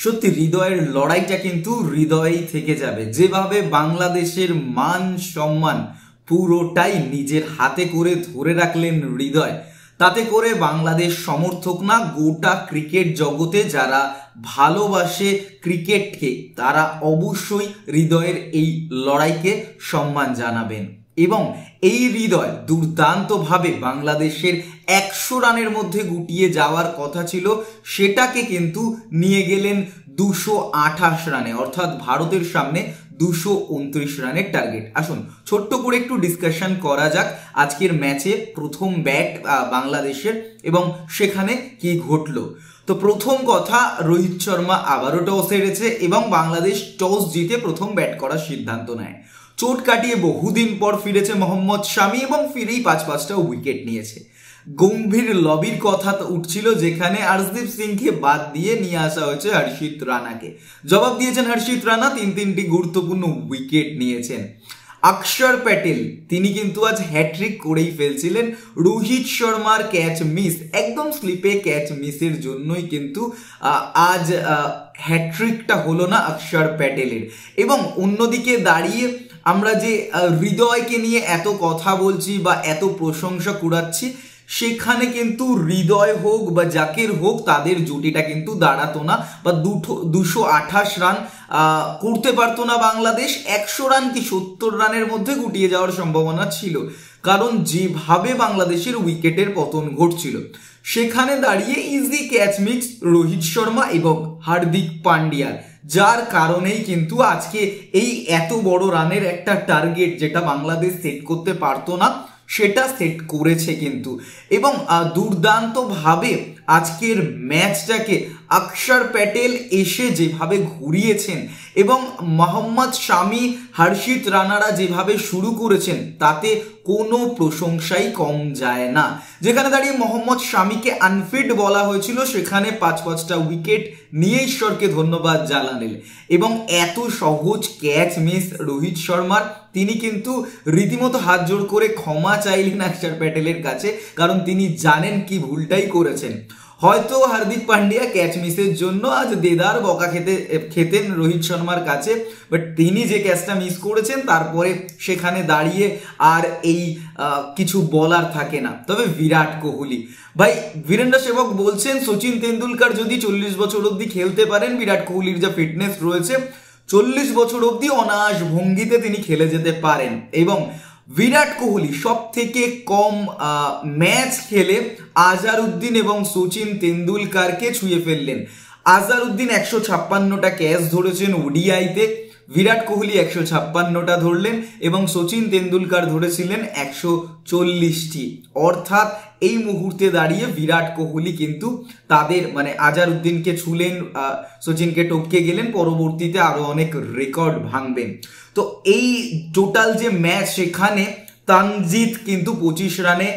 সত্যি হৃদয়ের লড়াইটা কিন্তু হৃদয়েই থেকে যাবে। যেভাবে বাংলাদেশের মান সম্মান পুরোটাই নিজের হাতে করে ধরে রাখলেন হৃদয়, তাতে করে বাংলাদেশ সমর্থক না, গোটা ক্রিকেট জগতে যারা ভালোবাসে ক্রিকেটকে তারা অবশ্যই হৃদয়ের এই লড়াইকে সম্মান জানাবেন। এবং এই হৃদয় দুর্দান্তভাবে বাংলাদেশের 100 রানের মধ্যে গুটিয়ে যাওয়ার কথা ছিল, সেটাকে কিন্তু নিয়ে গেলেন 228 রানে, অর্থাৎ ভারতের সামনে 229 রানের টার্গেট। আসুন ছোট্ট করে একটু ডিসকাশন করা যাক আজকের ম্যাচে প্রথম ব্যাট বাংলাদেশের এবং সেখানে কি ঘটলো। তো প্রথম কথা, রোহিত শর্মা আবারও টস হেরেছে এবং বাংলাদেশ টস জিতে প্রথম ব্যাট করার সিদ্ধান্ত নেয়। চোট কাটিয়ে বহুদিন পর ফিরেছে মোহাম্মদ শামি এবং ফিরেই 5-5টা উইকেট নিয়েছে। গম্ভীর লবির কথা উঠছিল, যেখানে আর্শদীপ সিংকে বাদ দিয়ে নিয়ে আসা হয়েছে হর্ষিত রানাকে। জবাব দিয়েছেন হর্ষিত রানা, 3টি গুরুত্বপূর্ণ উইকেট নিয়েছেন। অক্ষর প্যাটেল তিনি কিন্তু আজ হ্যাট্রিক করেই ফেলছিলেন। রোহিত শর্মার ক্যাচ মিস, একদম স্লিপে ক্যাচ মিসের জন্যই কিন্তু আজ হ্যাট্রিকটা হলো না অক্ষর প্যাটেলের। এবং অন্যদিকে দাঁড়িয়ে আমরা যে হৃদয়কে নিয়ে এত কথা বলছি বা এত প্রশংসা কুড়াচ্ছি, সেখানে কিন্তু হৃদয় হোক বা জাকির হোক তাদের জুটিটা কিন্তু দাঁড়াতো না, বা 228 রান করতে পারতো না বাংলাদেশ। 100 রান কি 70 রানের মধ্যে গুটিয়ে যাওয়ার সম্ভাবনা ছিল, কারণ যেভাবে বাংলাদেশের উইকেটের পতন ঘটছিল। সেখানে দাঁড়িয়ে easy catch miss Rohit Sharma এবং হার্দিক পান্ডিয়ার, যার কারণেই কিন্তু আজকে এই এত বড় রানের একটা টার্গেট যেটা বাংলাদেশ সেট করতে পারতো না, সেটা সেট করেছে কিন্তু। এবং দুর্দান্তভাবে আজকের ম্যাচটাকে অক্ষর প্যাটেল এসে যেভাবে ঘুরিয়েছেন এবং মোহাম্মদ শামি, হর্ষিত রানারা যেভাবে শুরু করেছেন, তাতে কোনো প্রশংসাই কম যায় না। যেখানে দাঁড়িয়ে মোহাম্মদ শামিকে আনফিট বলা হয়েছিল, সেখানে 5-5টা উইকেট নিয়ে ঈশ্বরকে ধন্যবাদ জানালেন। এবং এত সহজ ক্যাচ মিস রোহিত শর্মার, তিনি কিন্তু রীতিমতো হাত জোড় করে ক্ষমা চাইলেন অক্ষর প্যাটেলের কাছে, কারণ তিনি জানেন কি ভুলটাই করেছেন। হয়তো হার্দিক পান্ডিয়া ক্যাচ মিসের জন্য আজ দেদার বকা খেতেন রোহিত শর্মার কাছে, বাট তিনি যে ক্যাচটা মিস করেছেন তারপরে সেখানে দাঁড়িয়ে আর এই কিছু বলার থাকে না। তবে বিরাট কোহলি ভাই, বীরেন্দ্র সেবক বলছেন সচিন তেন্ডুলকার যদি 40 বছর অব্দি খেলতে পারেন, বিরাট কোহলির যা ফিটনেস রয়েছে 40 বছর অব্দি অনায়াস ভঙ্গিতে তিনি খেলে যেতে পারেন। এবং বিরাট কোহলি সব থেকে কম ম্যাচ খেলে আজহারউদ্দিন এবং সচিন তেন্ডুলকারকে ছুঁয়ে ফেললেন। আজহারউদ্দিন 156টা ক্যাচ ধরেছেন ওডিআইতে, বিরাট কোহলি 156টা ধরলেন এবং সচিন তেন্ডুলকার ধরেছিলেন 140টি। অর্থাৎ এই মুহূর্তে দাঁড়িয়ে বিরাট কোহলি কিন্তু তাদের মানে আজহারউদ্দিনকে ছুলেন, সচিনকে টপকে গেলেন, পরবর্তীতে আরো অনেক রেকর্ড ভাঙবেন। তো এই টোটাল যে ম্যাচ, সেখানে তানজিদ কিন্তু 25 রানে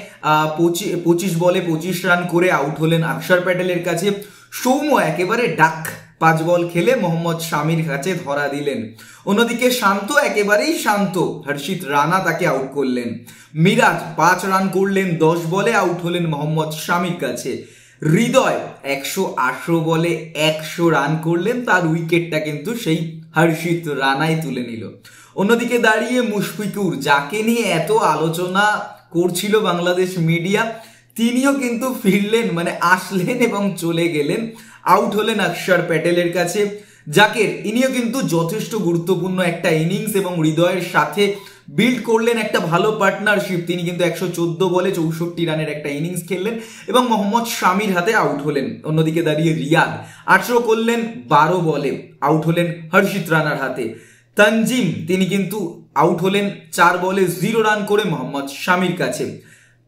25 বলে 25 রান করে আউট হলেন অক্ষর প্যাটেলের কাছে। সৌম্য একেবারে ডাক 5 বল খেলে মোহাম্মদ শামির কাছে ধরা দিলেন। অন্যদিকে শান্ত একেবারেই শান্ত, হর্ষিত রানা তাকে আউট করলেন। মিরাজ 5 রান করলেন 10 বলে, আউট হলেন মোহাম্মদ শামির কাছে। হৃদয় 118 বলে 100 রান করলেন, তার উইকেটটা কিন্তু সেই হর্ষিত রানাই তুলে নিল। অন্যদিকে দাঁড়িয়ে মুশফিকুর, যাকে নিয়ে এত আলোচনা করছিল বাংলাদেশ মিডিয়া, তিনিও কিন্তু ফিরলেন, মানে আসলেন এবং চলে গেলেন। আউট হলেন অক্ষর প্যাটেলের কাছে। জাকের ইনিও কিন্তু যথেষ্ট গুরুত্বপূর্ণ একটা ইনিংস এবং হৃদয়ের সাথে বিল্ড করলেন একটা ভালো পার্টনারশিপ। তিনি কিন্তু 114 বলে 64 রানের একটা ইনিংস খেললেন এবং মোহাম্মদ শামির হাতে আউট হলেন। অন্যদিকে দাঁড়িয়ে রিয়াদ 18 করলেন 12 বলে, আউট হলেন হর্ষিত রানার হাতে। তানজিম তিনি কিন্তু আউট হলেন 4 বলে 0 রান করে মোহাম্মদ শামির কাছে।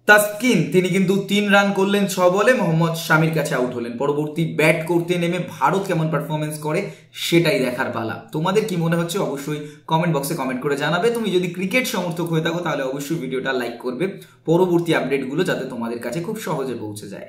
তাসকিন তিনি কিন্তু 3 রান করলেন 6 বলে, মোহাম্মদ শামির কাছে আউট হলেন। পরবর্তী ব্যাট করতে নেমে ভারত কেমন পারফরমেন্স করে সেটাই দেখার পালা। তোমাদের কি মনে হচ্ছে অবশ্যই কমেন্ট বক্সে কমেন্ট করে জানাবে। তুমি যদি ক্রিকেট সমর্থক হয়ে থাকো তাহলে অবশ্যই ভিডিওটা লাইক করবে, পরবর্তী আপডেটগুলো যাতে তোমাদের কাছে খুব সহজে পৌঁছে যায়।